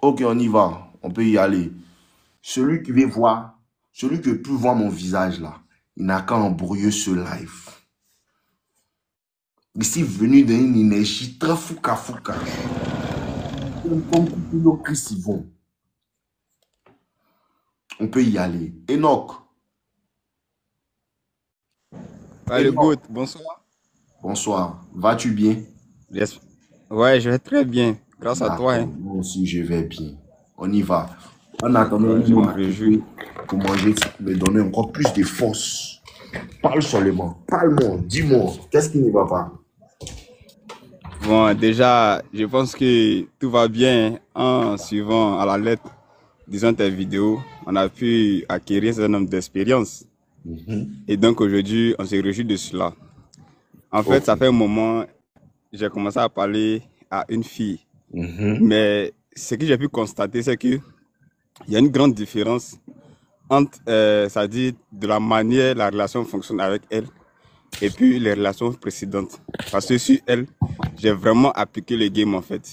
Ok, on y va. On peut y aller. Celui qui veut voir, celui qui veut plus voir mon visage là, il n'a qu'à embrouiller ce live. Ici, venu d'une énergie très fouca fouca. Comme Coutinho, Chris Yvon. On peut y aller. Enoch. Ouais, le Enoch. GOAT, bonsoir. Bonsoir. Vas-tu bien? Yes. Ouais, je vais très bien, grâce à toi, D'accord. hein. Moi aussi, je vais bien. On y va. En attendant, Ouais, nous, je on m'en a réjouis. quitté pour manger, ça me donner encore plus de force. Parle seulement. Parle-moi. Dis-moi. Qu'est-ce qui ne va pas? Bon, déjà, je pense que tout va bien, hein. En suivant à la lettre, disons tes vidéos, on a pu acquérir un certain nombre d'expériences. Mhm. Et donc aujourd'hui, on se réjouit de cela. En fait, Ok. ça fait un moment, j'ai commencé à parler à une fille. Mhm. Mais ce que j'ai pu constater, c'est que il y a une grande différence entre, ça dit, de la manière la relation fonctionne avec elle et puis les relations précédentes. Parce que sur elle, j'ai vraiment appliqué le game en fait.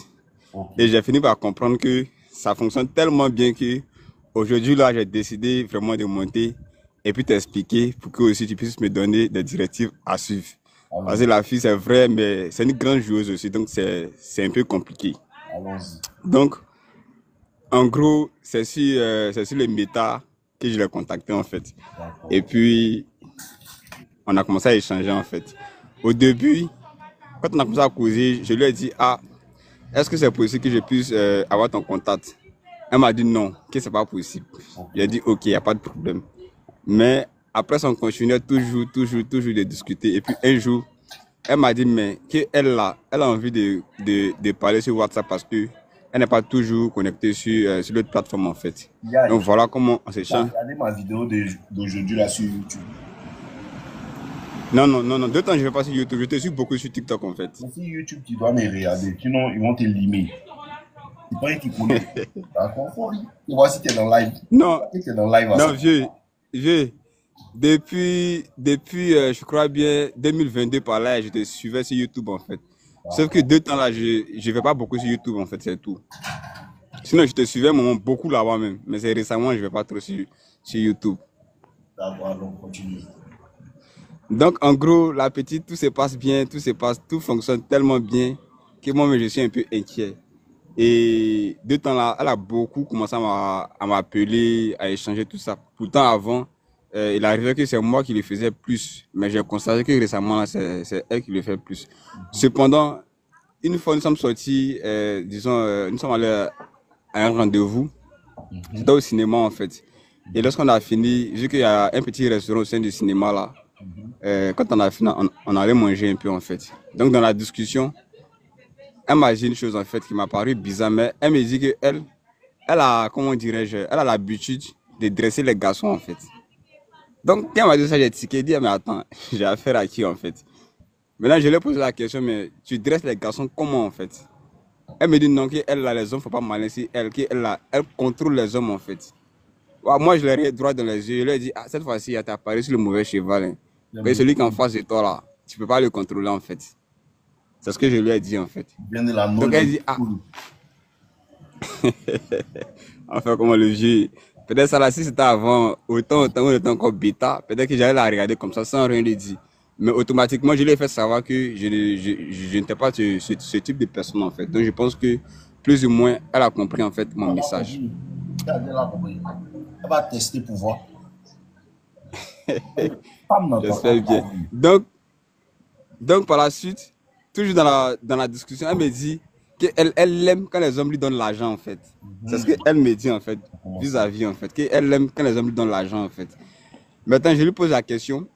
Ok. Et j'ai fini par comprendre que ça fonctionne tellement bien que aujourd'hui là, j'ai décidé vraiment de monter et puis t'expliquer pour que aussi tu puisses me donner des directives à suivre. Parce que Allons-y. la fille c'est vrai, mais c'est une grande joueuse aussi, donc c'est un peu compliqué. Allons-y. Donc en gros, c'est sur les méta que je l'ai contacté en fait. Et D'accord. puis on a commencé à échanger en fait. Au début, quand on a commencé à causer, je lui ai dit, ah, est-ce que c'est possible que je puisse avoir ton contact? Elle m'a dit non, que c'est pas possible. Ok. J'ai dit, ok, il n'y a pas de problème. Mais après, on continuait toujours de discuter. Et puis un jour, elle m'a dit, mais qu'elle elle a envie de parler sur WhatsApp parce que elle n'est pas toujours connectée sur l'autre plateforme en fait. Yaya, Donc voilà comment on tu as s'échange. regardé ma vidéo d'aujourd'hui là sur YouTube. Non, de temps je vais pas sur YouTube, je te suis beaucoup sur TikTok en fait. Mais sur YouTube, tu dois me regarder. Sinon, ils vont te limer. C'est pas eux qui connaissent. D'accord? Faut rire. Tu vois si tu es dans live. Non, Tu es dans live à ça. non, vieux, je crois bien, 2022 par là, je te suivais sur YouTube en fait. Sauf que D'accord. deux temps là, je vais pas beaucoup sur YouTube en fait, c'est tout. Sinon, je te suivais moment, beaucoup là-bas même. Mais c'est récemment, je vais pas trop sur YouTube. D'accord, donc continue. Donc, en gros, la petite, tout se passe bien, tout fonctionne tellement bien que moi-même, je suis un peu inquiet. Et deux temps là, elle a beaucoup commencé à m'appeler, à échanger tout ça. Pourtant, avant, il arrivait que c'est moi qui le faisais plus. Mais j'ai constaté que récemment, là, c'est elle qui le fait plus. Cependant, une fois nous sommes sortis, disons, nous sommes allés à un rendez-vous. C'était Mhm. au cinéma, en fait. Et lorsqu'on a fini, vu qu'il y a un petit restaurant au sein du cinéma, là, Mhm. quand on a fini, on allait manger un peu, en fait. Donc, dans la discussion, elle m'a dit une chose, en fait, qui m'a paru bizarre, mais elle me dit que elle a, comment dirais-je, elle a l'habitude de dresser les garçons, en fait. Donc, quand elle m'a dit ça, j'ai tiqué, dit, mais attends, j'ai affaire à qui, en fait? Maintenant, je lui ai posé la question, mais tu dresses les garçons comment, en fait? Elle me dit non, qu'elle, là, les hommes, faut pas mal laisser elle, elle contrôle les hommes, en fait. Ouais, moi, je l'ai regardé droit dans les yeux, je lui ai dit, ah, cette fois-ci, tu as apparu sur le mauvais cheval, hein. Les Mais celui qui est en mots face de toi, là, tu peux pas le contrôler, en fait. C'est ce que je lui ai dit, en fait. viennent de la noix Donc, de elle dit, ah, poule. enfin, comment le vieux. Peut-être ça là, si c'était avant, autant on était encore bêta, peut-être que j'allais la regarder comme ça sans rien lui dire. Mais automatiquement, je lui ai fait savoir que je n'étais pas ce type de personne en fait. Donc je pense que plus ou moins, elle a compris en fait mon Elle a message. compris. Elle a compris. Elle va tester pour voir. Femme n'entend pas J'espère bien. parler. Donc par la suite, toujours dans la discussion, elle me dit qu'elle aime quand les hommes lui donnent l'argent en fait. C'est ce Mhm. qu'elle me dit en fait, On commence. vis-à-vis en fait, qu'elle aime quand les hommes lui donnent l'argent en fait. Maintenant, je lui pose la question,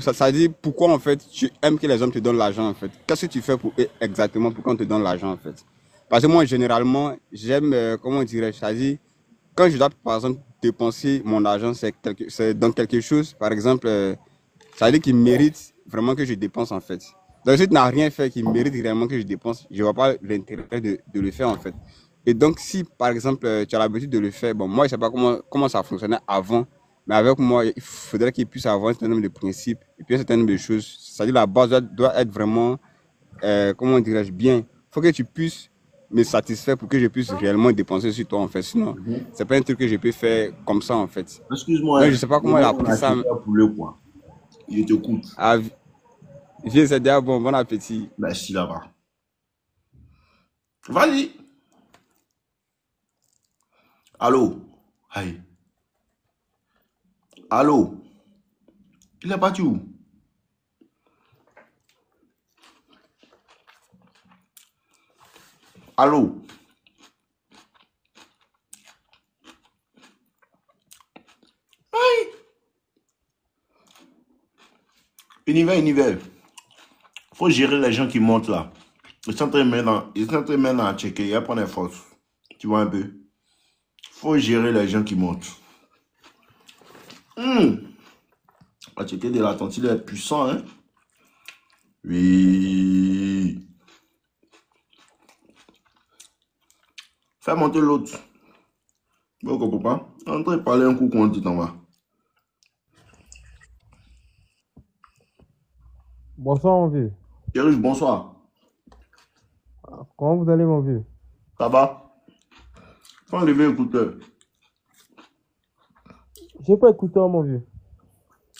ça dit pourquoi en fait tu aimes que les hommes te donnent l'argent en fait. Qu'est-ce que tu fais pour eux exactement pour qu'on te donne l'argent en fait. Parce que moi généralement j'aime comment dirais-je, ça dit quand je dois par exemple dépenser mon argent c'est dans quelque chose par exemple ça dit qu'il mérite vraiment que je dépense en fait. Donc si tu n'as rien fait qui mérite réellement que je dépense, je vois pas l'intérêt de le faire en fait. Et donc si par exemple tu as l'habitude de le faire, bon moi je sais pas comment ça fonctionnait avant. Mais avec moi, il faudrait qu'il puisse avoir un certain nombre de principes et puis un certain nombre de choses. C'est-à-dire la base doit être vraiment, comment dirais-je bien. Il faut que tu puisses me satisfaire pour que je puisse réellement dépenser sur toi, en fait. Sinon, Mhm. c'est pas un truc que je peux faire comme ça, en fait. Excuse-moi, Donc, hein, je sais pas le comment elle mec a on pris a ça. acheté un poulet, quoi. Il t'écoute. Ah, vieux, c'est déjà bon, bon appétit. Merci là-bas. Vas-y. Allô? Aïe. Allô? Il est parti où? Allô? Univers. Faut gérer les gens qui montent là. Ils sont en train maintenant à checker, ils prennent les forces. Tu vois un peu? Faut gérer les gens qui montent. À checker de l'attente, il est puissant, hein? Oui. Fais monter l'autre. Bon, comprends pas? En train de parler un coup qu'on dit en bas. Bonsoir, mon vieux. Thierry, bonsoir. Comment vous allez, mon vieux? Ça va? Faut enlever l'écouteur. J'ai pas écouté, mon vieux.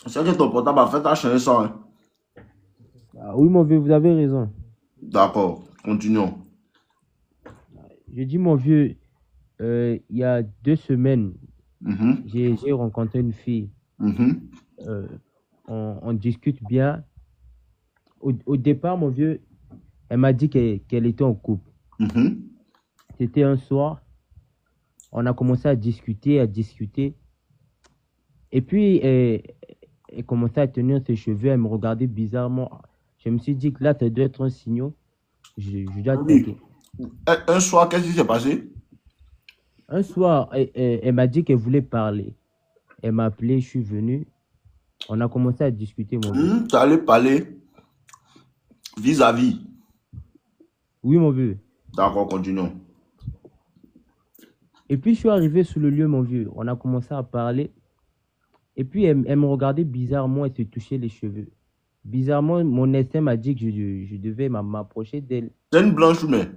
C'est que ton portable a fait ta chaîne ça, hein? Ah, oui, mon vieux, vous avez raison. D'accord, continuons. Je dis, mon vieux, il y a 2 semaines, Mhm, j'ai rencontré une fille. mhm, Euh, on discute bien. Au départ, mon vieux, elle m'a dit qu'elle était en couple. mhm, C'était un soir. On a commencé à discuter, à discuter. Et puis, elle commençait à tenir ses cheveux, elle me regardait bizarrement. Je me suis dit que là, ça doit être un signal. Je dois Oui. attaquer. Un soir, qu'est-ce qui s'est passé? Un soir, elle m'a dit qu'elle voulait parler. Elle m'a appelé, je suis venu. On a commencé à discuter, mon vieux. Tu allais parler vis-à-vis. Oui, mon vieux. D'accord, continuons. Et puis, je suis arrivé sur le lieu, mon vieux. On a commencé à parler. Et puis, elle me regardait bizarrement, elle se touchait les cheveux. Bizarrement, mon instinct m'a dit que je devais m'approcher d'elle. C'est une blanche ou mais?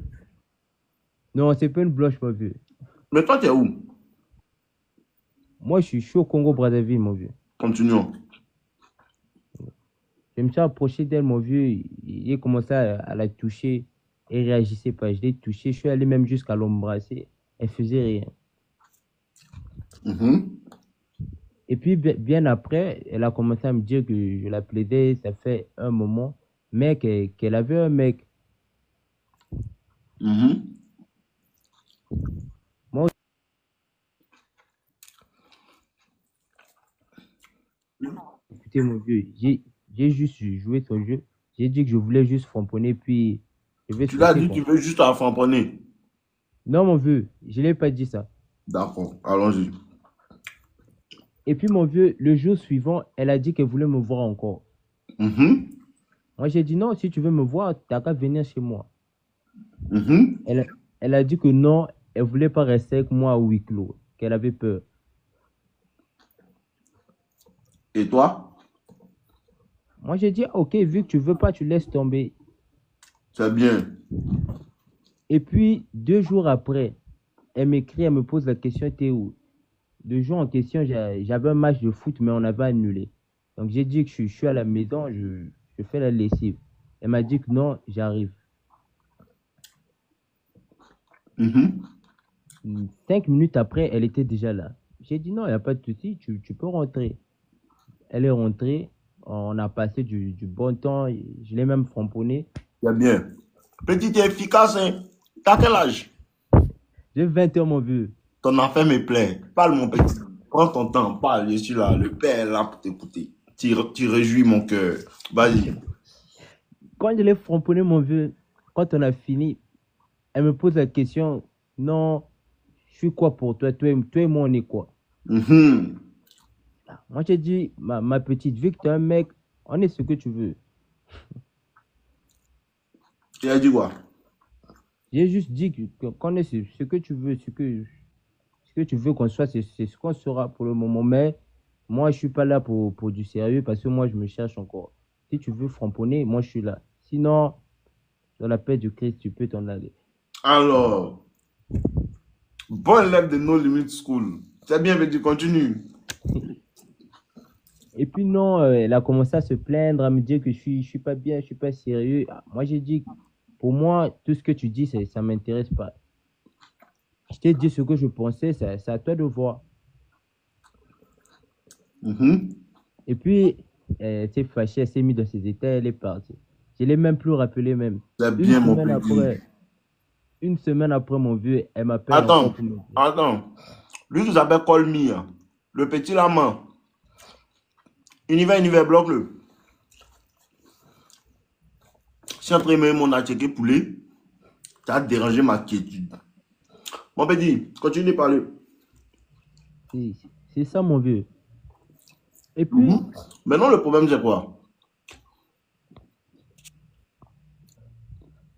Non, c'est pas une blanche, mon vieux. Mais toi, tu es où? Moi, je suis au Congo-Brazzaville, mon vieux. Continuons. Je me suis approché d'elle, mon vieux. J'ai commencé à la toucher. Elle réagissait pas. Je l'ai touchée. Je suis allé même jusqu'à l'embrasser. Elle faisait rien. Mhm, Et puis, bien après, elle a commencé à me dire que je la plaidais. Ça fait un moment. Mais qu'elle avait un mec. mhm. Moi, écoutez, mon vieux, j'ai juste joué son jeu. J'ai dit que je voulais juste framponner. Puis, je vais Tu l'as sauter, dit, quoi. tu veux juste affamponner. Non, mon vieux, je ne l'ai pas dit ça. D'accord, allons-y. Et puis, mon vieux, le jour suivant, elle a dit qu'elle voulait me voir encore. Mhm, Moi, j'ai dit non, si tu veux me voir, t'as qu'à venir chez moi. mhm. Elle a dit que non, elle voulait pas rester avec moi à huis clos, qu'elle avait peur. Et toi? Moi, j'ai dit, ok, vu que tu veux pas, tu laisses tomber. C'est bien. Et puis, 2 jours après, elle m'écrit, elle me pose la question, t'es où? Le jour en question, j'avais un match de foot, mais on avait annulé. Donc, j'ai dit que je suis à la maison, je fais la lessive. Elle m'a dit que non, j'arrive. Mhm. 5 minutes après, elle était déjà là. J'ai dit non, il n'y a pas de souci, tu peux rentrer. Elle est rentrée, on a passé du bon temps, je l'ai même framponné. C'est bien. Petit et efficace, hein? T'as quel âge? J'ai 20 ans, mon vieux. Ton affaire me plaît. Parle, mon petit. Prends ton temps, parle. Je suis là. Le père est là pour t'écouter. Tu réjouis mon cœur. Vas-y. Quand je l'ai framponné, mon vieux, quand on a fini, elle me pose la question, non, je suis quoi pour toi? Toi et moi, on est quoi? Mhm. Moi, j'ai dit, ma petite, vu que tu es un mec, on est ce que tu veux. Il a dit quoi? J'ai juste dit qu'on est ce que tu veux, ce que tu veux qu'on soit, c'est ce qu'on sera pour le moment. Mais moi, je suis pas là pour du sérieux parce que moi, je me cherche encore. Si tu veux framponner, moi, je suis là. Sinon, dans la paix du Christ, tu peux t'en aller. Alors, bon élève de No Limit School. C'est bien, Betty, continue. Et puis non, elle a commencé à se plaindre, à me dire que je suis pas bien, je suis pas sérieux. Ah, moi, j'ai dit, pour moi, tout ce que tu dis, ça m'intéresse pas. Je t'ai dit ce que je pensais, c'est à toi de voir. Mhm. Et puis, elle s'est fâchée, elle s'est mise dans ses états, elle est partie. Je l'ai même plus rappelé même. C'est Une bien, mon semaine petit. après, une semaine après mon vieux, elle m'appelle encore Attends, pour me dire. attends. Lui, vous appelle Colmy, hein. Le petit lama. Univers, bloque-le. Si après mon a checké poulet, tu as dérangé ma quiétude. Mon petit, continue de parler. C'est c'est ça, mon vieux. Et puis, Mhm. Maintenant, le problème, c'est quoi?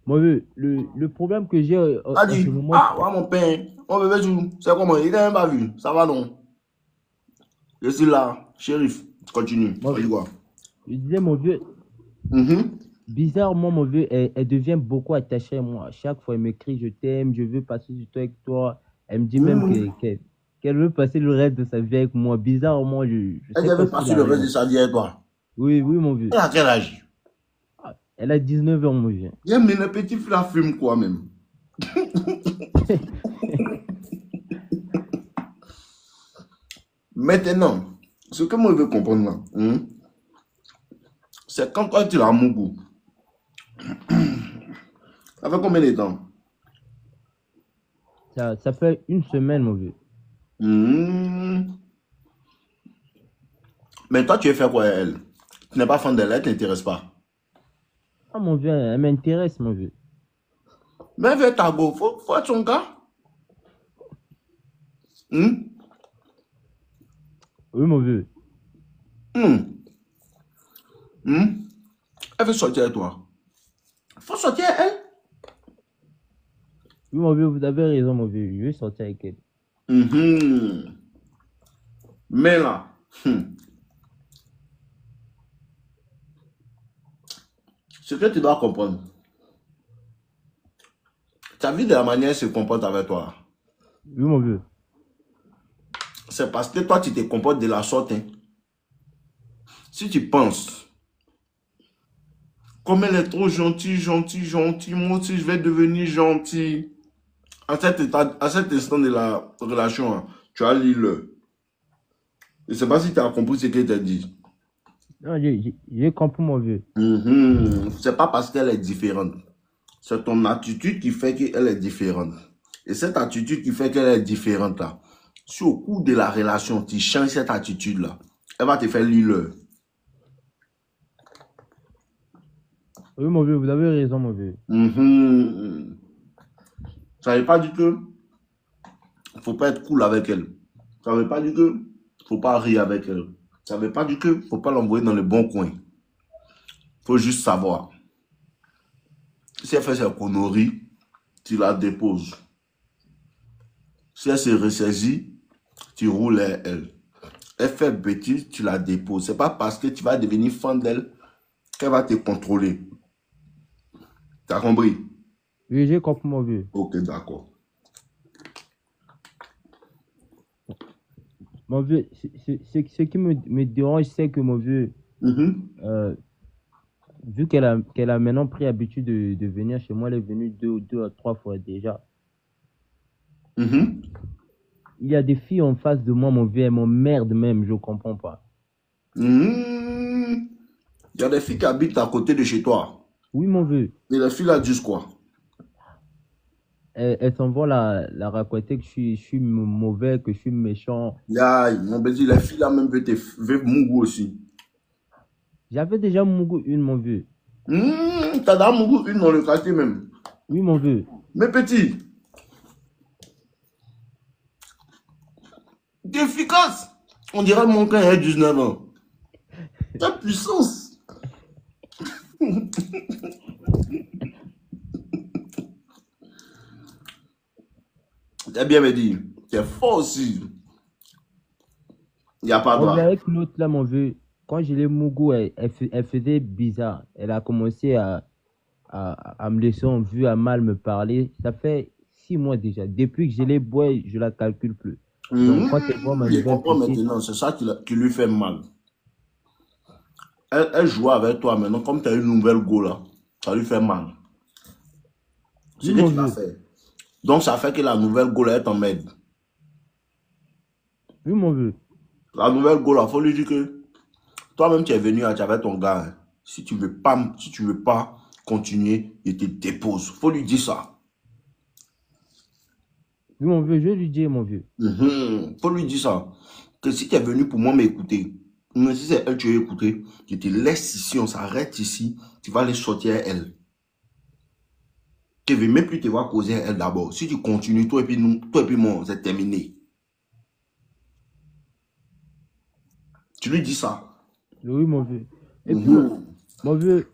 mon vieux, le problème que j'ai A en ce dit, moment, ah, ouais, mon père, mon bébé, c'est comment? Il n'a même pas vu. Ça va, non? Je suis là, shérif. Continue. On moi, dit quoi? je disais, mon vieux, Mhm. bizarrement, mon vieux, elle devient beaucoup attachée à moi. Chaque fois, elle m'écrit, je t'aime, je veux passer du temps avec toi. Elle me dit même Mhm. qu'elle veut passer le reste de sa vie avec moi. Bizarrement, je Elle sais pas devait ce qui passer le reste de l'arrive. sa vie avec toi. Oui, oui, mon vieux. Elle a quel âge? Ah, elle a 19 ans, mon vieux. J'aime bien les petits filles la fument quoi même. Maintenant, ce que moi je veux comprendre là, c'est quand toi tu l'as Mougou. Ça fait combien de temps? Ça fait une semaine, mon vieux. Hmm. Mais toi tu veux faire quoi elle? Tu n'es pas fan d'elle, elle ne t'intéresse pas. Ah, mon vieux, elle m'intéresse, mon vieux. Mais vers ta go, faut être son gars. Hmm? Oui, mon vieux. Hmm. Hmm? Elle veut sortir avec toi. Faut sortir avec elle. Oui, mon vieux, vous avez raison, mon vieux. Je vais sortir avec elle. Mhm. Mais là, ce que tu dois comprendre, ta vie de la manière elle se comporte avec toi. Oui, mon vieux. C'est parce que toi, tu te comportes de la sorte. Hein. Si tu penses, comme elle est trop gentille, gentille, gentille, moi aussi je vais devenir gentil. À cet instant de la relation, hein, tu as lu le. Je ne sais pas si tu as compris ce qu'elle t'a dit. Non, j'ai compris, mon vieux. C'est pas parce qu'elle est différente. C'est ton attitude qui fait qu'elle est différente. Et cette attitude qui fait qu'elle est différente là, si au cours de la relation, tu changes cette attitude là, elle va te faire lire le. Oui, mon vieux, vous avez raison, mon vieux. Ça veut pas dire que faut pas être cool avec elle. Ça veut pas dire que faut pas rire avec elle. Ça veut pas dire que faut pas l'envoyer dans le bon coin. Faut juste savoir. Si elle fait ses conneries, tu la déposes. Si elle se ressaisit, tu roules elle. Elle fait bêtise, tu la déposes. C'est pas parce que tu vas devenir fan d'elle qu'elle va te contrôler. T'as compris? Oui, j'ai compris, mon vieux. Ok, d'accord. Mon vieux, ce qui me dérange, c'est que, mon vieux, Mhm, euh, vu qu'elle a maintenant pris habitude de venir chez moi, elle est venue deux à trois fois déjà. mhm. Il y a des filles en face de moi, mon vieux, elles m'emmerdent même, je comprends pas. Il y a des filles qui habitent à côté de chez toi. Oui, mon vieux, Et les filles là disent quoi? elles s'en vont la raconter que je suis mauvais, que je suis méchant. Mon petit, les filles là même veulent Mougou aussi. J'avais déjà Mougou une, mon vieux. T'as dans Mougou une dans le quartier même. Oui, mon vieux. Mais petit, t'es efficace. On dirait mon gars a 19 ans. Ta puissance. T'as bien me dit. T'es fort aussi. Il n'y a pas Mon vieux, droit. avec l'autre là, mon vieux, quand je l'ai Mougou, elle faisait bizarre. Elle a commencé à me laisser en vue, à mal me parler. Ça fait 6 mois déjà. Depuis que je les bois, je la calcule plus. Donc, quand elle voit ma Je nouvelle comprends petite, maintenant, c'est ça qui lui fait mal. Elle joue avec toi maintenant, comme tu as une nouvelle go là, ça lui fait mal. oui, C'est ce que mon tu vas vieux. faire. Donc ça fait que la nouvelle go là, elle t'emmène. Oui, mon vieux. La nouvelle go là, il faut lui dire que toi-même tu es venu, tu avais ton gars. Hein. Si tu veux pas continuer, il te dépose. Il faut lui dire ça. Oui, mon vieux, je lui dis, mon vieux. Faut lui dire ça. Que si tu es venu pour moi m'écouter, mais si c'est elle que tu veux écouter, tu te laisses ici, on s'arrête ici, tu vas aller sortir à elle. Tu ne veux même plus te voir causer à elle d'abord. Si tu continues, toi et puis moi, c'est terminé. Tu lui dis ça. Oui, mon vieux. Et puis, Mhm. mon vieux,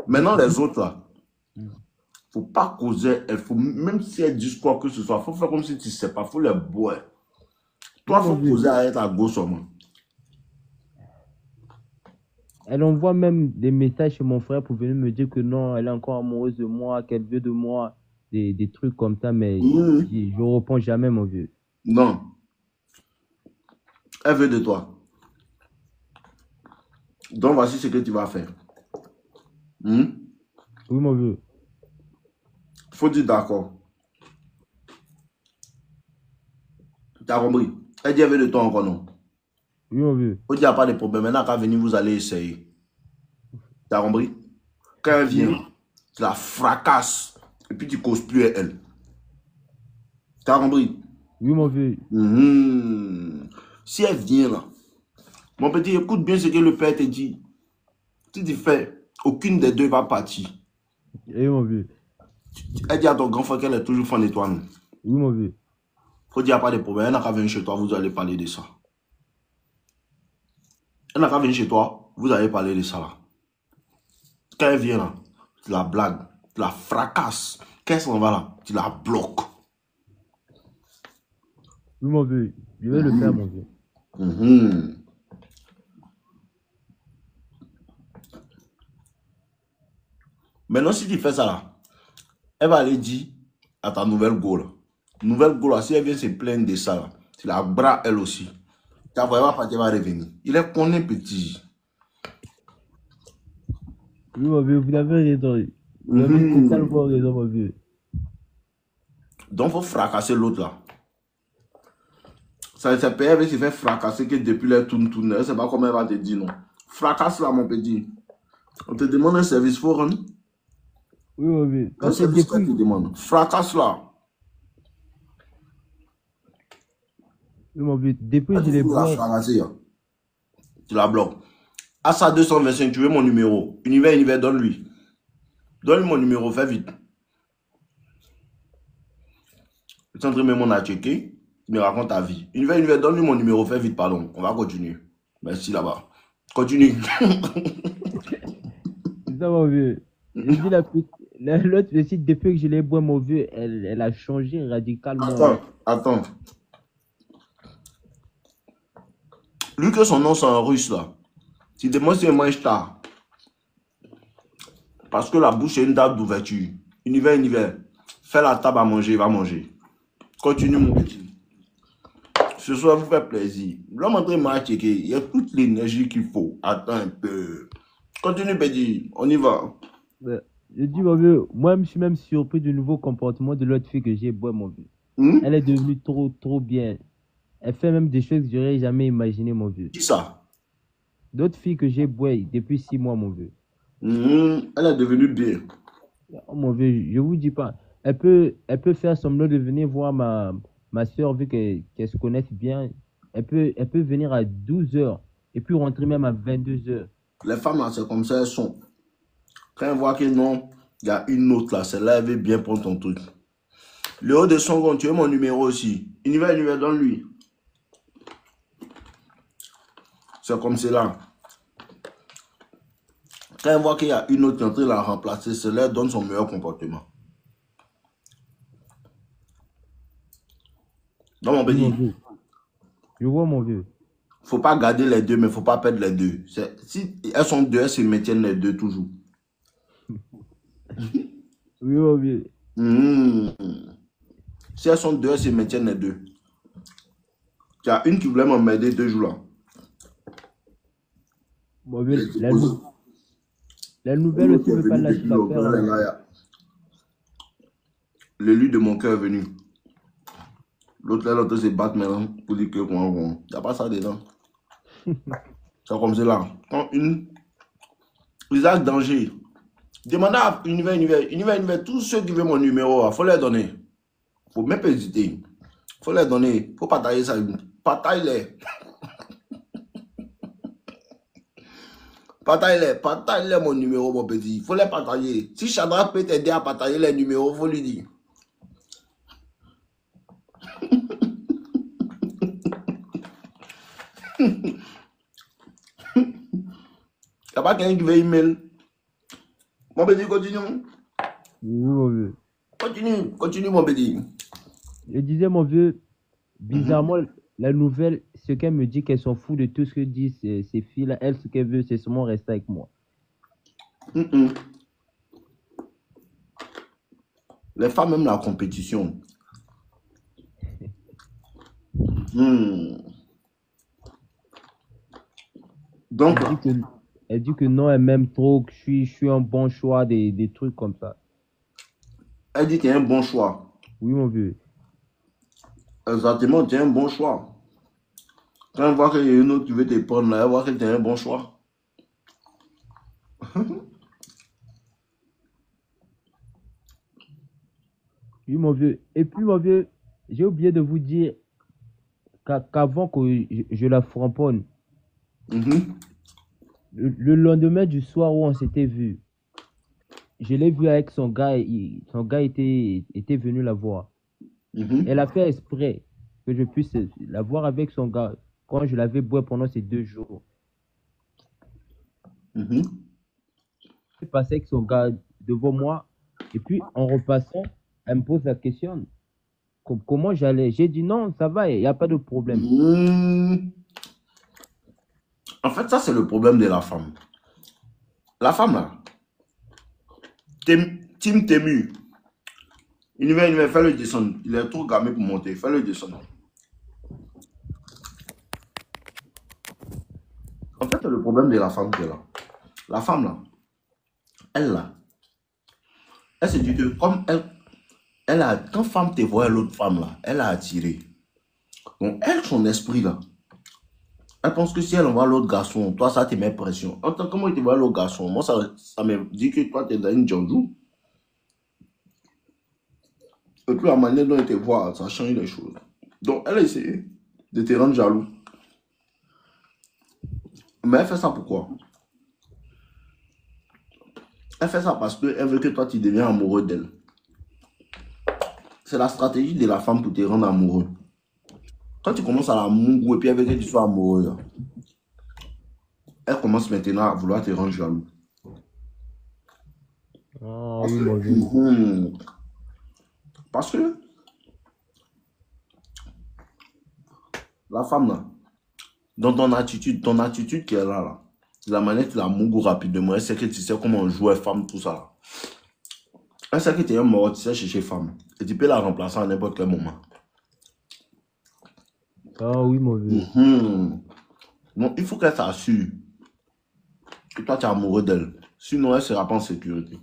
Maintenant, les autres là, Hmm. faut pas causer, il faut, même si elles disent quoi que ce soit, faut faire comme si tu ne sais pas, faut les boire. Oui, Toi, mon faut vieux. causer à elle à gauche seulement. Elle envoie même des messages chez mon frère pour venir me dire que non, elle est encore amoureuse de moi, qu'elle veut de moi, des trucs comme ça, mais Mhm. je ne réponds jamais, mon vieux. Non, elle veut de toi. Donc, voici ce que tu vas faire. Mhm. Oui, mon vieux. Faut dire d'accord. Tu as compris? Elle dit elle veut de toi encore non. Oui, mon vieux. Faut dire, il n'y a pas de problème. Maintenant, quand venir, vous allez essayer. Tu as compris? Quand elle vient, Oui, tu la fracasses. Et puis, tu ne causes plus à elle. Tu as compris? oui, mon vieux. Mhm. Si elle vient là, mon petit, écoute bien ce que le père te dit. Si tu fais, aucune des deux va partir. Oui, mon vieux. Elle dit à ton grand frère qu'elle est toujours fan de toi. Non? Oui, mon vieux. Faut dire, il n'y a pas de problème. Elle n'a qu'à venir chez toi, vous allez parler de ça. Elle n'a qu'à venir chez toi, vous allez parler de ça là. Quand elle vient là, tu la blagues, tu la fracasses. Quand elle s'en va là, tu la bloques. Oui, mon vieux. Je vais le faire, mon vieux. Mhm. Maintenant, si tu fais ça là, elle va aller dire à ta nouvelle go là. Nouvelle go là, si elle vient se plaindre de ça là, tu la bras elle aussi. Ta voix va partir, va revenir. Il est connu petit. Oui, mon vieux, vous avez raison. Vous avez Mhm. totalement raison, mon vieux. Donc, il faut fracasser l'autre là. Ça peut elle se fait fracasser que depuis les tourne. Elle ne sait pas comment elle va te dire non. Fracasse là, mon petit. On te demande un service, faut rendre. Oui, mon vieux. Un Parce que service qu'elle te depuis, demande. Fracasse là. oui, mon vieux, depuis Elle que je te les faut la bois, fracasser. Hein. Tu la bloques. À ça 225, tu veux mon numéro. Univers, donne-lui. Donne-lui mon numéro, fais vite. Tu es en train de me checker. Tu me racontes ta vie. Univers, donne-lui mon numéro, fais vite, pardon. On va continuer. Merci là-bas. Continue. c'est ça, mon vieux. Je dis l'autre petite, depuis que je les bois, mon vieux, elle a changé radicalement. Attends, attends. Lui que son nom c'est en russe là. Tu demandes si elle mange tard. Parce que la bouche est une table d'ouverture. Univers. Fais la table à manger, il va manger. Continue mon petit. Ce soir, vous fait plaisir. L'homme en train de marcher, il y a toute l'énergie qu'il faut. Attends un peu. Continue, petit. On y va. Ouais. Je dis, mon vieux, moi, je suis même surpris du nouveau comportement de l'autre fille que j'ai bois, mon vieux. Hmm? Elle est devenue trop bien. Elle fait même des choses que j'aurais jamais imaginé, mon vieux. Qui ça? D'autres filles que j'ai bois depuis 6 mois, mon vieux. Elle est devenue bien. Oh, mon vieux, je vous dis pas. Elle peut faire semblant de venir voir ma soeur, vu qu'elles se connaissent bien. Elle peut venir à 12 h et puis rentrer même à 22 h. Les femmes là, c'est comme ça, elles sont. Quand elles voient que non, il y a une autre là, celle-là, elle veut bien prendre ton truc. Le haut de son compte, tu veux mon numéro aussi. Univers, donne-lui. C'est comme cela. Quand elle voit qu'il y a une autre qui est en train de la remplacer, cela donne son meilleur comportement. Donc, mon Oui, mon petit, vieux. Je vois, mon vieux. faut pas garder les deux, mais faut pas perdre les deux. Si elles sont deux, elles se maintiennent les deux toujours. Oui, mon vieux. Mhm. Si elles sont deux, elles se maintiennent les deux. Il y a une qui voulait m'emmerder 2 jours là. Mon J'ai vieux, dit, pose. la nouvelle L'autre aussi qui est veut pas venu lâcher depuis l'affaire, longtemps, elle hein. est là, l'élu de mon cœur est venu. L'autre là, l'autre se battre maintenant pour dire que il n'y a pas ça dedans. C'est comme cela. Quand Isaac Danger, demandez à Univers, tous ceux qui veulent mon numéro, il faut leur donner. Il ne faut même pas hésiter. Il faut leur donner. Il faut partager ça. Partager-les. Partager-les mon numéro, mon petit. Il faut les partager. Si Chandra peut t'aider à partager les numéros, il faut lui dire. Il n'y a pas quelqu'un qui veut email. Mon petit, continue. Oui, mon vieux. Continue, mon petit. Je disais, mon vieux, Mhm. bizarrement, la nouvelle, ce qu'elle me dit, qu'elle s'en fout de tout ce que disent ces filles-là. Elle, ce qu'elle veut, c'est seulement rester avec moi. Mhm. Les femmes aiment la compétition. Hmm. Donc Elle là, dit que, elle dit que non, elle m'aime trop, que je suis un bon choix, des trucs comme ça. elle dit que tu es un bon choix. Oui, mon vieux. Exactement, tu es un bon choix. Quand elle voit qu'il y a une autre qui veut te prendre là, elle voit que tu es un bon choix. Oui, mon vieux. Et puis, mon vieux, j'ai oublié de vous dire qu'avant que je la framponne, Mhm. le lendemain du soir où on s'était vu, je l'ai vu avec son gars, son gars était venu la voir. Elle Mhm. a fait exprès que je puisse la voir avec son gars quand je l'avais boit pendant ces 2 jours. Mhm. Elle passait avec son gars devant moi et puis en repassant, elle me pose la question comment j'allais. J'ai dit non, ça va, il n'y a pas de problème. Mhm. En fait, ça, c'est le problème de la femme. La femme, là, Team Temu, fais-le descendre. Il est trop gamé pour monter. Fais-le descendre. En fait, c'est le problème de la femme qui est là. La femme, là, elle, là, elle se dit que comme quand femme te voit l'autre femme, là, elle a attiré. Donc, elle, son esprit, là, elle pense que si elle envoie l'autre garçon, toi, ça te met pression. En tant que moi, il te voit l'autre garçon, moi, ça me dit que toi, tu es dans une jonjou. Et puis, la manière dont il te voit, ça change les choses. Donc, elle essaie de te rendre jaloux. Mais elle fait ça pourquoi? Elle fait ça parce qu'elle veut que toi, tu deviens amoureux d'elle. C'est la stratégie de la femme pour te rendre amoureux. Quand tu commences à la mougou et puis elle veut que tu sois amoureux, là, elle commence maintenant à vouloir te rendre jaloux. Ah Parce oui, que, mon vieux. parce que la femme, là, dans ton attitude qui est là, là, la manière que tu la mougou rapidement, elle sait que tu sais comment jouer femme, tout ça. Là. Elle sait que tu es un mort, tu sais chercher femme. Et tu peux la remplacer à n'importe quel moment. Ah oui, mon vieux. Donc, il faut qu'elle s'assure que toi, tu es amoureux d'elle. Sinon, elle ne sera pas en sécurité.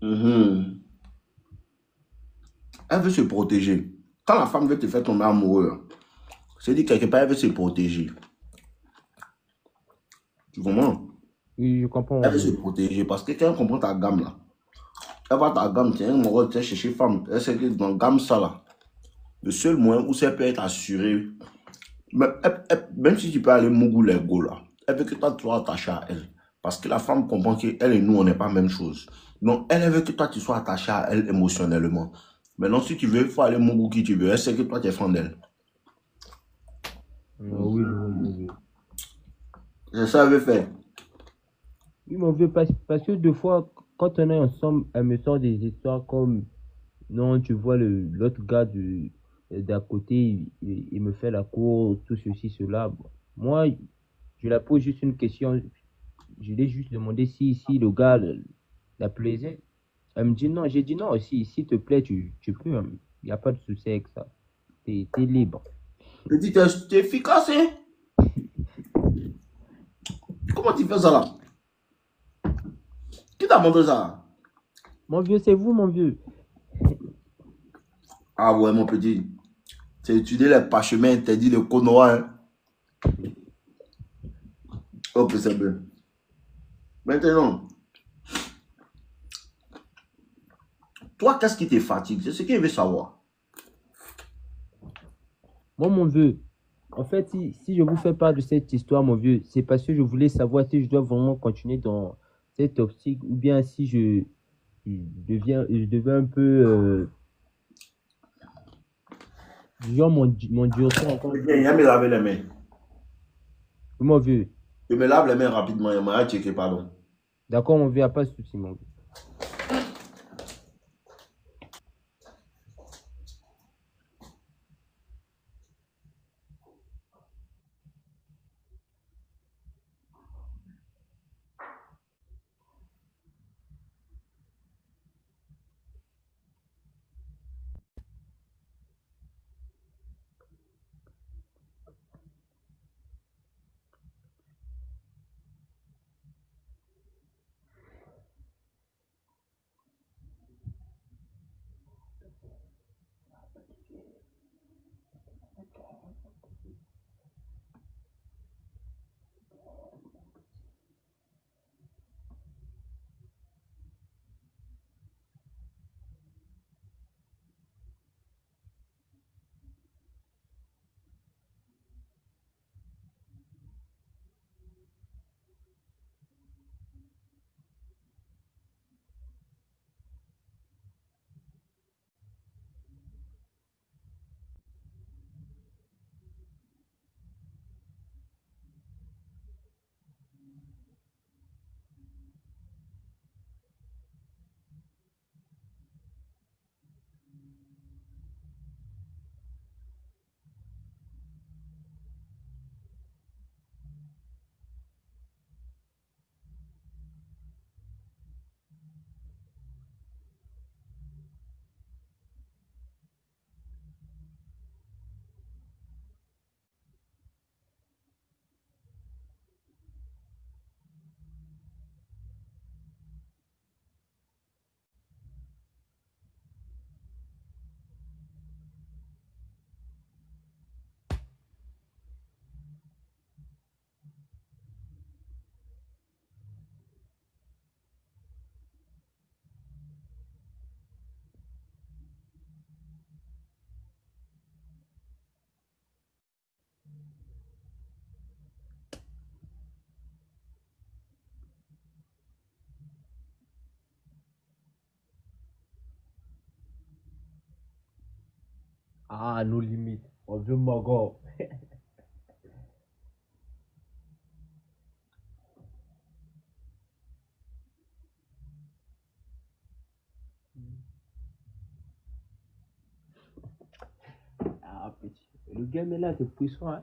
Mhm. Elle veut se protéger. Quand la femme veut te faire tomber amoureux, c'est dit quelque part, elle veut se protéger. Tu comprends? Oui, je comprends, mon Elle veut se vieux. protéger parce que quand elle comprend ta gamme là, elle voit ta gamme, tiens, mon rôle, tu es chercher femme. Elle sait que dans la gamme ça là, le seul moyen où ça peut être assuré, même si tu peux aller mougou les go là, elle veut que toi tu sois attaché à elle. Parce que la femme comprend qu'elle et nous, on n'est pas la même chose. Donc, elle veut que toi tu sois attaché à elle émotionnellement. Maintenant, si tu veux, il faut aller mougou qui tu veux. Elle sait que toi tu es fan d'elle. Ah oui, mon vieux. C'est ça qu'elle veut faire. Oui, mon vieux, parce que deux fois, quand on est ensemble, elle me sort des histoires comme non, tu vois, l'autre gars d'à côté, il me fait la cour, tout ceci, cela. Bon, moi, je la pose juste une question. je l'ai juste demandé si le gars la plaisait. Elle me dit non. J'ai dit non, si te plaît, tu peux. Il n'y a pas de souci avec ça. T'es libre. Je dis, t'es efficace, hein? Comment tu fais ça là? Qui t'a montré ça? Mon vieux, c'est vous, mon vieux. Ah ouais, mon petit. C'est étudier les parchemins interdits de Konoha, hein? Ok, c'est bien. Maintenant, toi, qu'est-ce qui te fatigue? C'est ce que je veux savoir. Moi, mon vieux, en fait, si je vous fais part de cette histoire, mon vieux, c'est parce que je voulais savoir si je dois vraiment continuer dans cette optique ou bien si je deviens un peu, genre, mon durcir encore un Bien, peu. il me laver les mains. Mon vieux, Je me lave les mains rapidement. Il m'a checké, pardon. d'accord, mon vieux, il n'y a pas de souci, mon vieux. Ah, nos limites. Mon vieux Mago. Ah, petit. Le game est là, c'est puissant, hein.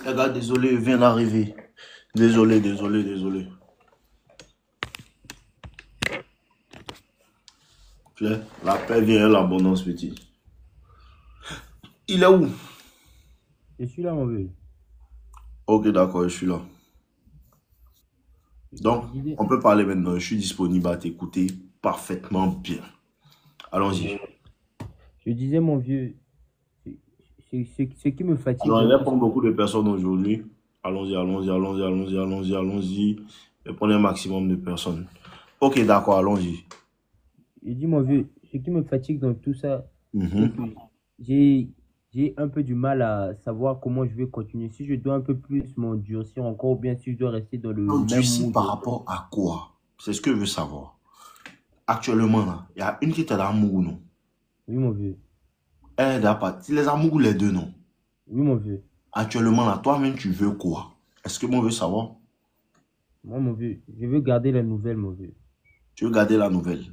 Les gars, désolé, je viens d'arriver. Désolé, désolé, désolé. Tiens, la paix vient et l'abondance, petit. Il est où? Je suis là, mon vieux. Ok, d'accord, je suis là. Donc, Je disais, on peut parler maintenant. Je suis disponible à t'écouter parfaitement bien. Allons-y. je disais, mon vieux, ce qui me fatigue Alors, dans il tout ça. répond beaucoup de personnes aujourd'hui. Allons-y, allons-y, allons-y, allons-y, allons-y, allons-y. Et prenez un maximum de personnes. Ok, d'accord, allons-y. Je dis, mon vieux, ce qui me fatigue dans tout ça, c'est Mhm. que j'ai, j'ai un peu du mal à savoir comment je vais continuer. Si je dois un peu plus m'endurcir encore, ou bien si je dois rester dans le même Endurci mood. par rapport à quoi? C'est ce que je veux savoir. Actuellement, là, il y a une qui est dans l'amour, non? Oui, mon vieux. Elle est d'accord. Si les amours, les deux, non? Oui, mon vieux. Actuellement, là, toi-même, tu veux quoi? Est-ce que moi, je veux savoir? Moi, mon vieux, je veux garder la nouvelle, mon vieux. Tu veux garder la nouvelle?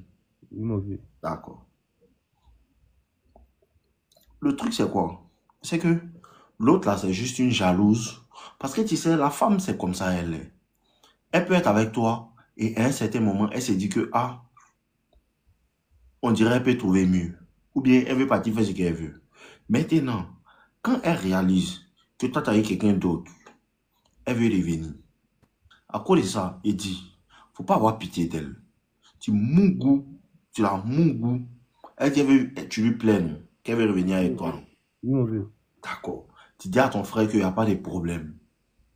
Oui, mon vieux. D'accord. Le truc, c'est quoi? C'est que l'autre, là, c'est juste une jalouse. Parce que tu sais, la femme, c'est comme ça, elle est. Elle peut être avec toi et à un certain moment, elle se dit que, ah, on dirait qu'elle peut trouver mieux. Ou bien, elle veut partir faire ce qu'elle veut. Maintenant, quand elle réalise que toi, tu as eu quelqu'un d'autre, elle veut revenir. À cause de ça, elle dit, faut pas avoir pitié d'elle. Tu mougou, tu la mougou. Elle dit, tu lui plais, non? Qu'elle veut revenir avec Oui, toi, non? oui, mon vieux. D'accord. Tu dis à ton frère qu'il n'y a pas de problème.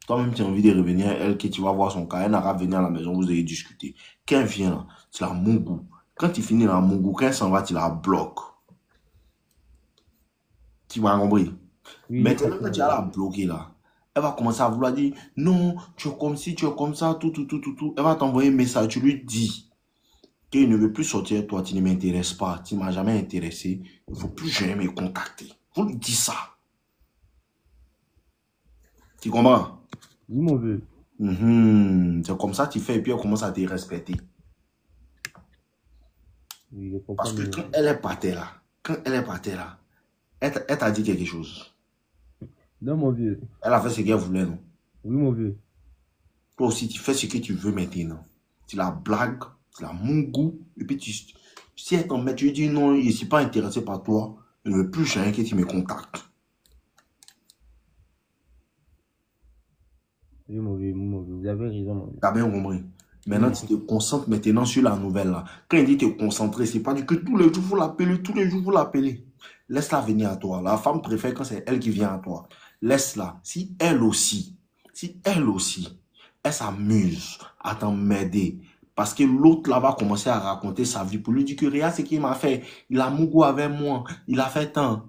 Toi-même, tu as envie de revenir à elle, que tu vas voir son cas. Elle n'aura venir à la maison, vous allez discuter. Quand elle vient là, tu la mougou. Quand tu finis la mougou, quand elle s'en va, tu la bloques. Tu m'as compris? Oui, j'ai Maintenant, compris, quand mon tu as vieux. la bloquée là, elle va commencer à vouloir dire non, tu es comme ci, tu es comme ça, tout, tout, tout, tout, tout. Elle va t'envoyer un message, tu lui dis qu'il ne veut plus sortir avec toi, tu ne m'intéresses pas, tu ne m'as jamais intéressé, il ne faut plus jamais me contacter. Vous lui dites ça. Tu comprends? Oui, mon vieux. C'est comme ça que tu fais et puis elle commence à te respecter. Oui, je Parce comprends que bien, mon quand vieux. elle est partie là, quand elle est partie là, elle t'a dit quelque chose. Non, mon vieux. Elle a fait ce qu'elle voulait, non? Oui, mon vieux. Toi aussi, tu fais ce que tu veux maintenant. Tu la blagues, tu la mougou, et puis si elle t'embête, tu lui dis non, je ne suis pas intéressé par toi, je ne veux plus jamais que tu me contactes. Oui, mon vieux, oui, mon vieux. Vous avez raison, mon vieux. Tu as bien compris. Oui, Maintenant, j'ai tu tout. te concentres maintenant sur la nouvelle là. Quand il dit te concentrer, c'est pas du que tous les jours vous l'appelez, tous les jours vous l'appelez. Laisse-la venir à toi. La femme préfère quand c'est elle qui vient à toi. Laisse-la. Si elle aussi, elle s'amuse à t'emmerder. Parce que l'autre là va commencer à raconter sa vie pour lui dire que regarde ce qu'il m'a fait. Il a mougou avec moi. Il a fait tant.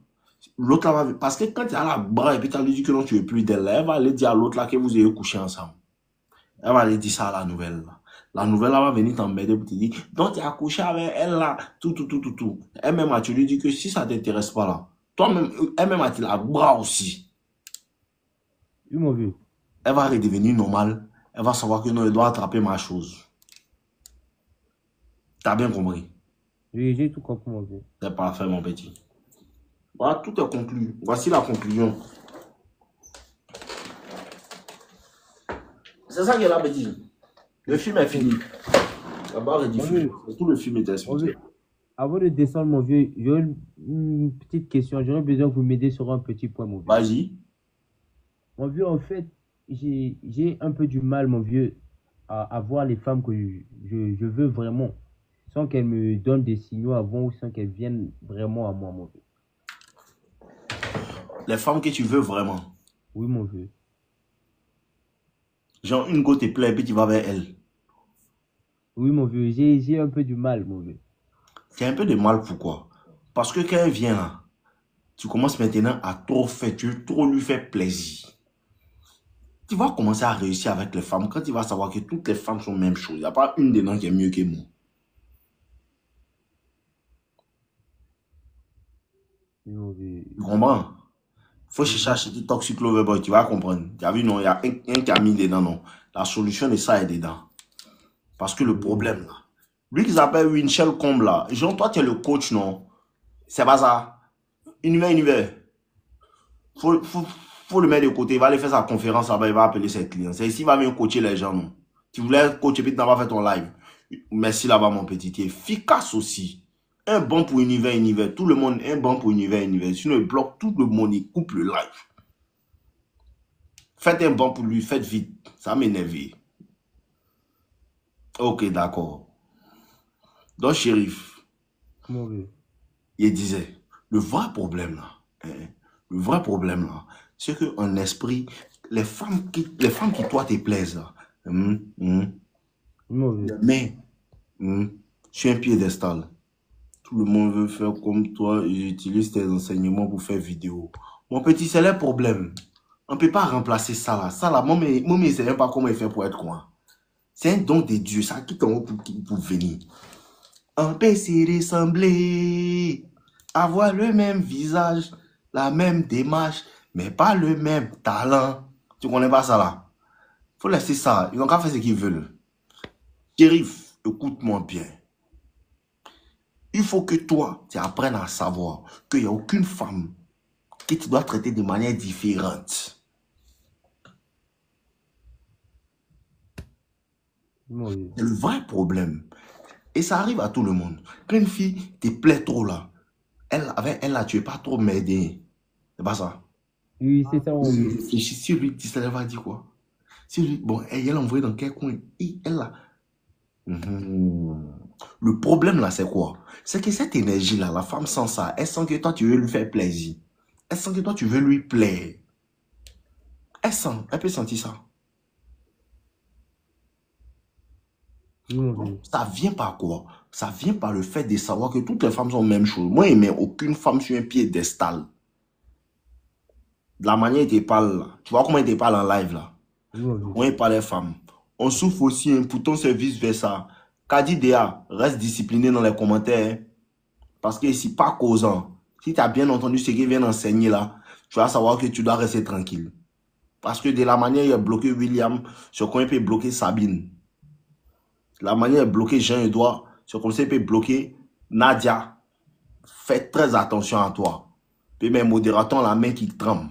L'autre là va. Parce que quand tu as la bras et puis tu lui dit que non, tu es plus d'elle, elle va aller dire à l'autre là que vous ayez couché ensemble. Elle va aller dire ça à la nouvelle. Là. La nouvelle là va venir t'emmerder pour te dire, donc tu as couché avec elle là, tout, tout, tout, tout, tout. Elle-même, tu lui dis que si ça ne t'intéresse pas là, toi-même, elle-même, tu la bras aussi. Oui, mon vieux. Elle va redevenir normale. Elle va savoir que non, elle doit attraper ma chose. T'as bien compris? Oui, j'ai tout compris, mon vieux. C'est parfait, mon petit. Voilà, tout est conclu. Voici la conclusion. C'est ça qu'elle a dit. Le film est fini. La barre est Mon diffusée. vieux, Tout le film est mon expliqué. vieux. Avant de descendre, mon vieux, j'ai une petite question. J'aurais besoin que vous m'aidiez sur un petit point, mon vieux. Vas-y. Mon vieux, en fait, j'ai un peu du mal, mon vieux, à voir les femmes que je veux vraiment, sans qu'elles me donnent des signaux avant ou sans qu'elles viennent vraiment à moi, mon vieux. Les femmes que tu veux vraiment. Oui, mon vieux. Genre, une go te plaît et puis tu vas vers elle. Oui, mon vieux, j'ai un peu du mal, mon vieux. C'est un peu de mal, pourquoi? Parce que quand elle vient là, tu commences maintenant à trop faire, tu veux trop lui faire plaisir. Tu vas commencer à réussir avec les femmes quand tu vas savoir que toutes les femmes sont la même chose. Il n'y a pas une dedans qui est mieux que moi. Oui, mon vieux. Tu comprends? Faut chercher à acheter Toxic Lover Boy, tu vas comprendre. Tu as vu, non, il y a un qui a mis dedans, non. La solution de ça est dedans. Parce que le Oui, mon problème, vieux. là, lui qui s'appelle Winchell Combe, là, genre, toi, tu es le coach, non? C'est pas ça. Univers. Faut faut le mettre de côté. Il va aller faire sa conférence là-bas. Il va appeler ses clients. C'est ici qu'il va venir coacher les gens, non? Tu voulais coacher, puis tu n'as pas fait ton live. Merci là-bas, mon petit. Tu es efficace aussi. Un bon pour univers. Tout le monde, un bon pour univers. Sinon, il bloque tout le monde. Il coupe le live. Faites un bon pour lui. Faites vite. Ça m'énerve. Ok, d'accord. Donc, shérif, il disait, le vrai problème là, c'est qu'en esprit, les femmes qui toi te plaisent là, mais sur un piédestal, tout le monde veut faire comme toi et j'utilise tes enseignements pour faire vidéo. Mon petit, c'est le problème. On ne peut pas remplacer ça là. Ça là, moi, je ne sais même pas comment il fait pour être quoi. C'est un don de Dieu, ça quitte en haut pour venir. On peut s'y ressembler, avoir le même visage, la même démarche, mais pas le même talent. Tu connais pas ça là? Faut laisser ça. Ils n'ont qu'à faire ce qu'ils veulent. Shérif, écoute-moi bien. Il faut que toi, tu apprennes à savoir qu'il n'y a aucune femme que tu dois traiter de manière différente. C'est le vrai problème. Et ça arrive à tout le monde. Quand une fille te plaît trop là, elle là, tu n'es pas trop m'aider. C'est pas ça? Oui, c'est ça. Réfléchis, si lui dit ça, elle va dire quoi? Si lui, bon, elle l'a envoyé dans quel coin? Elle là. Le problème là, c'est quoi? C'est que cette énergie là, la femme sent ça. Elle sent que toi, tu veux lui faire plaisir. Elle sent que toi, tu veux lui plaire. Elle peut sentir ça. Ça vient par quoi? Ça vient par le fait de savoir que toutes les femmes sont la même chose. Moi, je ne mets aucune femme sur un piédestal. De la manière dont il parle là. Tu vois comment il te parle en live là? Moi, il parle des femmes. On souffre aussi, hein, pourtant c'est vice versa. Kadi Dea, reste discipliné dans les commentaires. Hein, parce que ici, pas causant. Si tu as bien entendu ce qu'il vient d'enseigner là, tu vas savoir que tu dois rester tranquille. Parce que de la manière il a bloqué William, sur quoi il peut bloquer Sabine. La manière de bloquer Jean-Edouard, c'est comme ça il peut bloquer Nadia. Fais très attention à toi. Puis mes modérateurs la main qui tremble.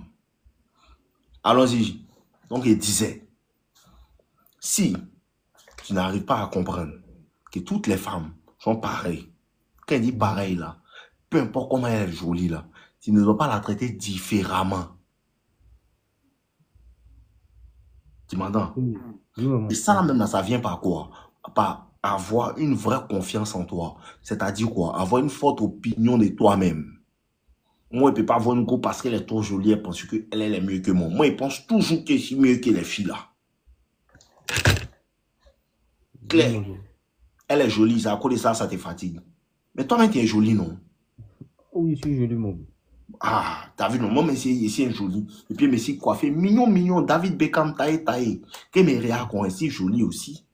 Allons-y. Donc il disait, si tu n'arrives pas à comprendre que toutes les femmes sont pareilles, quand elle dit pareil là, peu importe comment elle est jolie là, tu ne dois pas la traiter différemment. Tu m'entends? Et ça là même là, ça vient par quoi? Par avoir une vraie confiance en toi. C'est-à-dire quoi? Avoir une forte opinion de toi-même. Moi, je ne peux pas avoir une go parce qu'elle est trop jolie, elle pense qu'elle est mieux que moi. Moi, je pense toujours que je suis mieux que les filles là. Claire. Elle est jolie, ça, à cause de ça, ça te fatigue. Mais toi-même, tu es jolie, non? Oui, je suis jolie, mon. Ah, t'as vu, non? Moi, mais c'est joli. Et puis, mais c'est coiffé, mignon. David Beckham, taillé. Que mes réactions, c'est joli aussi.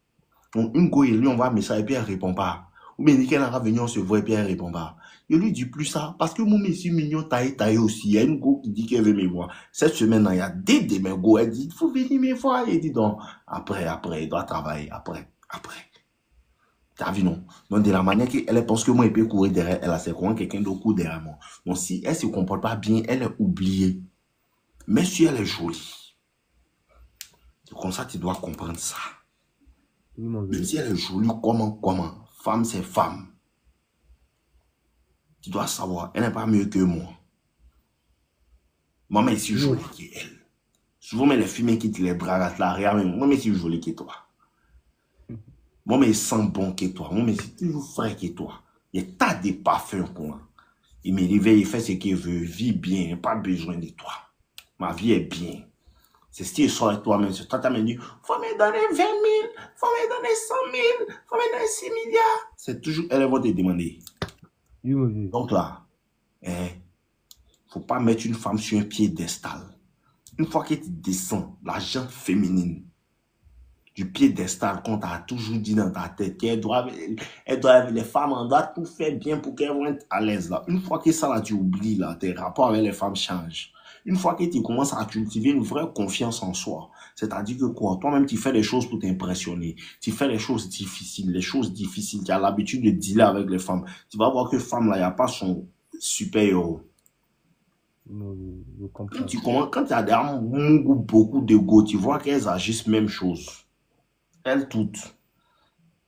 Donc, une go, lui envoie un message et puis elle répond pas. Ou bien, nickel, elle va venir, on se voit et puis elle répond pas. Je lui dis plus ça, parce que moi, je suis mignon, taillé aussi. Il y a une go qui dit qu'elle veut me voir. Cette semaine, il y a des de mes go, elle dit, il faut venir me voir. Elle dit, donc, après, il doit travailler, après. T'as vu, non? Donc, de la manière qu'elle pense que moi, elle peut courir derrière elle, c'est comment quelqu'un d'autre court derrière moi. Donc, si elle se comporte pas bien, elle est oubliée. Mais si elle est jolie, c'est comme ça que tu dois comprendre ça. Même si elle est jolie, comment? Femme, c'est femme. Tu dois savoir, elle n'est pas mieux que moi. Moi, mais je suis jolie qu'elle. Souvent, mais les filles qui te les bras là, rien, moi, mais je suis jolie que toi. Moi, mais je sens bon que toi. Moi, mais c'est toujours frais que toi. Il y a tas de parfums pour moi. Il me réveille, il fait ce qu'il veut, vit bien, pas besoin de toi. Ma vie est bien. C'est ce qui est sur toi-même. C'est toi, tu m'as dit, faut me donner 20 000, faut me donner 100 000, faut me donner 6 milliards. C'est toujours, elle va te demander. Donc là, faut pas mettre une femme sur un piédestal. Une fois que tu descends, la gente féminine, du piédestal qu'on t'a toujours dit dans ta tête qu'elle doit, les femmes, on doit tout faire bien pour qu'elles vont être à l'aise là. Une fois que ça là, tu oublies là, tes rapports avec les femmes changent. Une fois que tu commences à cultiver une vraie confiance en soi, c'est-à-dire que quoi, toi-même tu fais les choses pour t'impressionner, tu fais les choses difficiles, tu as l'habitude de dealer avec les femmes. Tu vas voir que femme là, il n'y a pas son super-héros. Non, je Quand comprends. tu commences, quand tu as beaucoup d'ego, tu vois qu'elles agissent même chose. Elles toutes.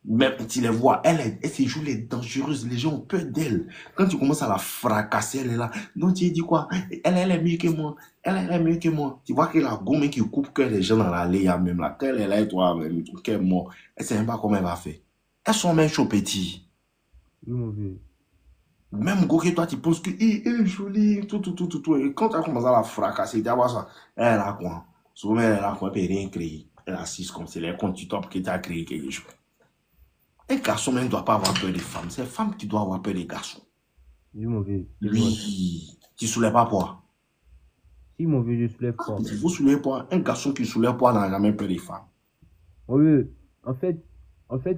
Même tu les vois, elle se joue les dangereuses, les gens ont peur d'elle. Quand tu commences à la fracasser, elle est là. Donc tu dis quoi? Elle est mieux que moi. Elle est mieux que moi. Tu vois que la gomme qui coupe que les gens dans l'allée, même là, qu'elle est là et toi, même, qu'elle est morte. Elle ne sait même pas comment elle va faire. Elles sont même chauds petits. Oui, mon vieux. Même go que toi, tu penses que elle est jolie, tout. Et quand tu as commencé à la fracasser, tu vas voir ça. Elle est là quoi? Souvent, elle est là quoi? Elle peut rien créer. Elle assiste comme c'est les comptes tu top que tu as créé quelque chose. Un garçon même ne doit pas avoir peur des femmes. C'est les femmes qui doivent avoir peur des garçons. Oui, mon vieux. C'est vrai. Lui, tu soulèves pas poids. Si, mon vieux, je soulève pas. Il faut soulever poids. Un garçon qui soulève poids n'a jamais peur des femmes. Mon vieux, en fait,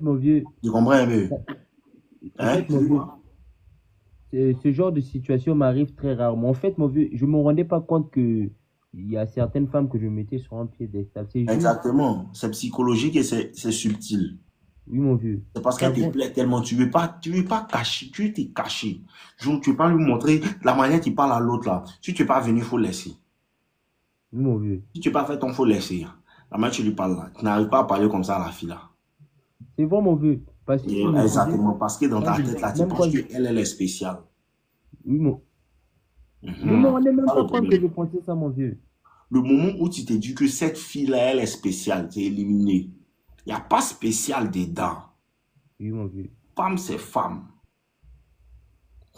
mon vieux, Tu comprends un peu? en Hein? fait, mon vieux, ce genre de situation m'arrive très rarement. En fait, mon vieux, je me rendais pas compte que il y a certaines femmes que je mettais sur un piédestal. C'est juste, Exactement. C'est psychologique et c'est subtil. oui, mon vieux. C'est parce Ça qu'elle te vient, plaît tellement. Tu veux pas cacher. Tu veux te cacher. Donc, tu veux pas lui montrer la manière qu'il parle à l'autre là. Si tu n'es pas venu, il faut laisser. oui, mon vieux. Si tu n'es pas fait ton, faut laisser. La manière tu lui parles là. Tu n'arrives pas à parler comme ça à la fille là. C'est vrai, mon vieux. Parce que, Et mon vieux, exactement. Parce que dans quand ta je, tête là, tu même penses quand je, qu'elle, elle est spéciale. oui, je me Mhm. rendais même Pas pas le compte que problème. je pensais ça, mon vieux. Le moment où tu t'es dit que cette fille-là, elle est spéciale, tu es éliminé. Il n'y a pas spécial dedans. Oui, mon vieux. Femme, c'est femme.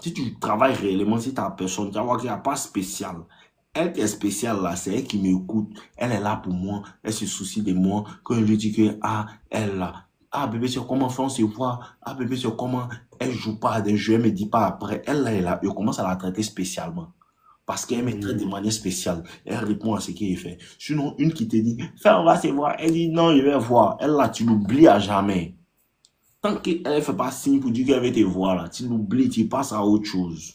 Si tu travailles réellement sur ta personne, tu vas voir qu'il n'y a pas spécial. Elle qui est spéciale là, c'est elle qui m'écoute. Elle est là pour moi. Elle se soucie de moi. Quand je lui dis que, ah, elle là. Ah, bébé, c'est comment on se voit. Ah, bébé, c'est comment elle joue pas à des jeux. Elle me dit pas après. Elle là, elle est là. Je commence à la traiter spécialement. Parce qu'elle me traite de manière spéciale. Elle répond à ce qu'il fait. Sinon, une qui te dit, fais, on va se voir. Elle dit, non, je vais voir. Elle là, tu l'oublies à jamais. Tant qu'elle ne fait pas signe pour dire qu'elle veut te voir, là, tu l'oublies, tu passes à autre chose.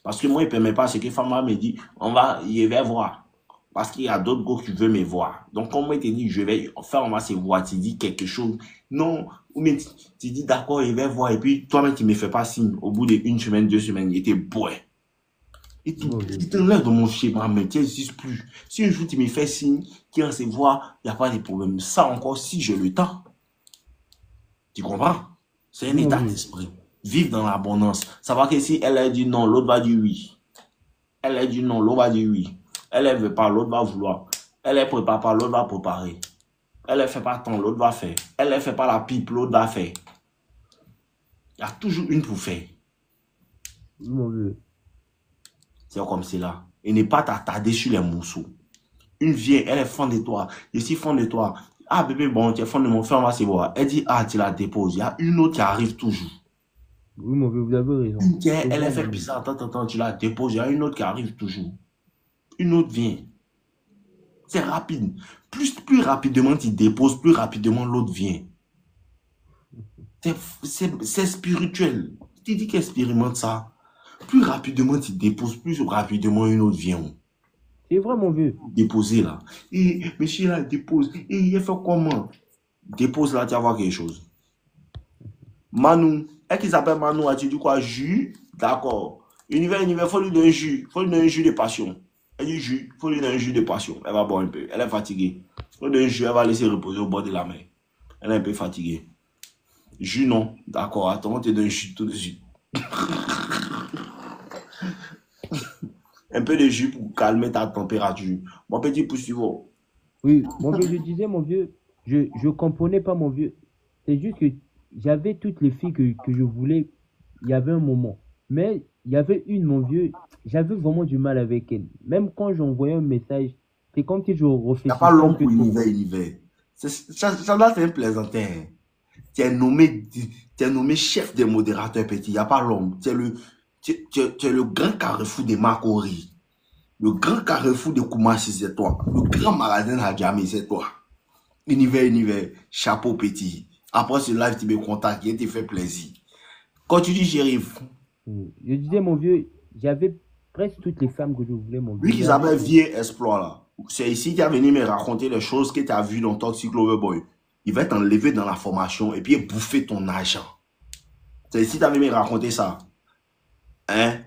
Parce que moi, il ne permet pas ce que Fama me dit, je vais voir. Parce qu'il y a d'autres gars qui veulent me voir. Donc, quand moi, il te dit, je vais faire, on va se voir, tu dis quelque chose. Non, ou bien tu dis, d'accord, je vais voir. Et puis, toi-même, tu ne me fais pas signe. Au bout d'une semaine, 2 semaines, il était bourré. Et Oui, mon vieux. tu t'enlèves de mon schéma, mais tu n'existes plus. Si un jour tu me fais signe, qu'il va se voir, il n'y a pas de problème. Ça encore, si j'ai le temps. Tu comprends? C'est un Oui, mon état vieux. d'esprit. Vivre dans l'abondance. Savoir que si elle a dit non, l'autre va dire oui. Elle a dit non, l'autre va dire oui. Elle ne veut pas, l'autre va vouloir. Elle ne prépare pas, l'autre va préparer. Elle ne fait pas tant, l'autre va faire. Elle ne fait pas la pipe, l'autre va faire. Il y a toujours une pour faire. Oui, mon vieux. C'est comme cela. Et ne pas t'attarder sur les morceaux. Une vieille, elle est fan de toi. Je suis fan de toi. Ah bébé, bon, tu es fan de mon frère, on va se voir. Elle dit, ah, tu la déposes. Il y a une autre qui arrive toujours. Oui, mon vieux, vous avez raison. Une qui, C'est elle vrai, est fait mon vieux. bizarre. Attends, tu la déposes. Il y a une autre qui arrive toujours. Une autre vient. C'est rapide. Plus rapidement tu déposes, plus rapidement l'autre vient. C'est spirituel. Tu dis qu'expérimente ça. Plus rapidement tu déposes, plus rapidement une autre vient. C'est vrai, mon vieux. Déposer là. Et monsieur là, dépose. Et il a fait comment? Dépose là, tu vas voir quelque chose. Manu. Elle qui s'appelle Manu, a-tu dit quoi? Jus? D'accord. Univers, faut lui donner un jus. Faut lui donner un jus de passion. Elle dit jus, faut lui donner un jus de passion. Elle va boire un peu. Elle est fatiguée. Faut lui donner un jus, elle va laisser reposer au bord de la mer. Elle est un peu fatiguée. Jus non. D'accord, attends, on te donne un jus tout de suite. Un peu de jus pour calmer ta température. Mon petit poursuivant. Oui, mon vieux, je disais, mon vieux, je comprenais pas, mon vieux. C'est juste que j'avais toutes les filles que je voulais, il y avait un moment. Mais il y avait une, mon vieux, j'avais vraiment du mal avec elle. Même quand j'envoyais un message, c'est comme si je Il n'y a réfléchissais pas un l'homme peu pour trop. univers. Ça doit être un plaisantin. Tu es nommé chef des modérateurs petit. Il n'y a pas l'homme. Tu es le grand carrefour de Makori. Le grand carrefour de Koumassi, c'est toi. Le grand magasin de Hadjami, c'est toi. Univers, chapeau petit. Après ce live, tu me contactes et tu fais plaisir. Quand tu dis j'arrive, Je disais, mon vieux, j'avais presque toutes les femmes que je voulais, mon lui vieux. qui J'avais s'appelle tout. Vieux Exploit là, c'est ici qu'il a venu me raconter les choses que tu as vues dans Toxic Loverboy. Il va t'enlever dans la formation et puis bouffer ton argent. C'est ici que tu as venu me raconter ça. Hein?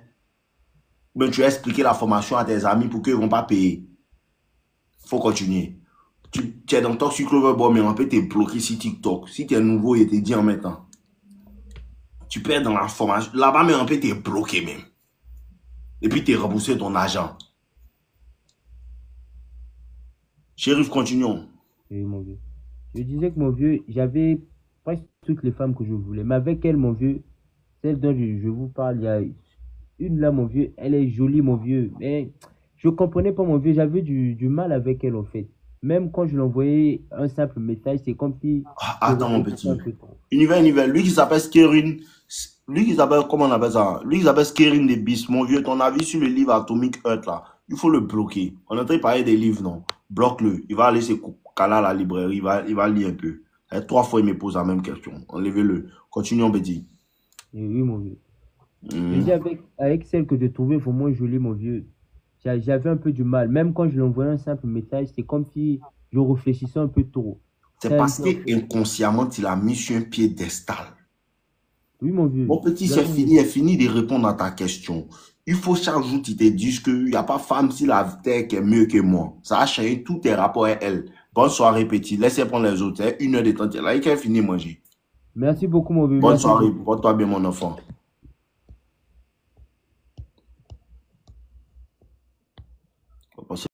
Ben, tu as expliqué la formation à tes amis pour qu'ils ne vont pas payer. Faut continuer. Tu es dans Toxic Lover Boy, mais on peut te bloquer sur TikTok. Si tu es nouveau, il te dit en même temps. Tu perds dans la formation. Là-bas, mais on peut te bloquer même. Et puis, te rembourser ton argent. Chérif, continuons. Oui, mon vieux. Je disais que mon vieux, j'avais presque toutes les femmes que je voulais. Mais avec elle, mon vieux, celle dont je vous parle, il y a une là, mon vieux, elle est jolie, mon vieux. Mais je comprenais pas, mon vieux, j'avais du mal avec elle, en fait. Même quand je lui envoyais un simple message, c'est comme si Ah, je attends, mon réfléchissais petit. un peu trop. Univers. Lui qui s'appelle Skerin. Lui qui s'appelle, comment on appelle ça? Lui qui s'appelle Skerin des Beasts. Mon vieux, ton avis sur le livre Atomic Earth, là. Il faut le bloquer. On est en train de parler des livres, non? Bloque-le. Il va aller se caler à la librairie. Il va lire un peu. Et 3 fois, il me pose la même question. Enlevez-le. Continuons, petit. Et oui, mon vieux. Je dis avec celle que je trouvais vraiment jolie, mon vieux, j'avais un peu du mal. Même quand je lui envoyais un simple message, c'est comme si je réfléchissais un peu trop. C'est Ça, parce un peu- qu'inconsciemment, il a mis sur un piédestal. Oui, mon vieux. Mon petit, Vous c'est avez fini. Il est fini de répondre à ta question. Il faut chaque jour tu te dises qu'il n'y a pas femme sur la terre qui est mieux que moi. Ça a changé tous tes rapports avec elle. Bonne soirée, petit. Laissez prendre les autres. C'est 1 heure de temps. Là, il est fini, manger. Merci beaucoup, mon vieux. Bonne Merci soirée. beaucoup. Porte-toi bien, mon enfant.